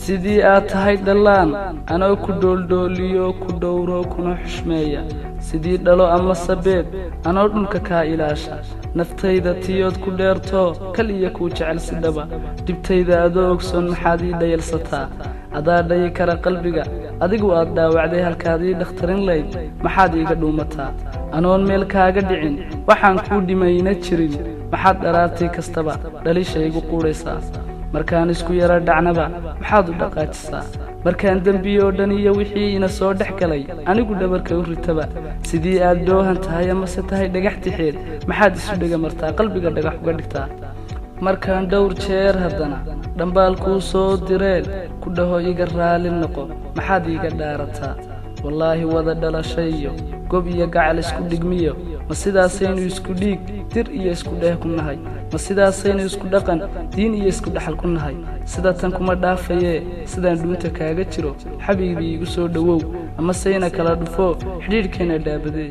sidii aad tahay dhalaan anoo ku dooldhooliyo ku dhowro kuna xushmeeya sidii dhalo ama sabeed anoo dhulka kaa ilaasha naftayda tiyood ku dheerto kal iyo kuu jecel si dhaba dhibtayda adoo ogsoon maxaad ii dhayalsataa adaa dhayi kara qalbiga adigu aad dhaawacday halkaad ii dhakhtarin layd maxaad iiga dhuumataa anoon meel kaaga dhicin waxaan kuu dhimayna jirin maxaad dharaartii kastaba dhalisha igu quudhaysaa markaan isku yara dhacnaba maxaad u dhaqaajisaa markaan dembiyoo dhan iyo wixii ina soo dhex galay anigu dhabarka u ritaba sidii aad doohan tahay amase tahay dhagax tixeed maxaad isu dhega martaa qalbiga dhagax uga dhigtaa markaan dhowr jeer haddana dhambaal kuu soo direen ku dhaho iga raali noqo maxaad iiga dhaarataa wallaahi wada dhalashayo gob iyo gacal isku dhigmiyo ma sidaasaynu isku dhiig dir iyo isku dheeh ku nahay ma sidaasaynu isku dhaqan diin iyo isku dhaxal ku nahay sida tan kuma dhaafayee sidaan dhuunta kaaga jiro xabiibii igu soo dhowow ama sayna kala dhufo xidhiidhkeena dhaabadee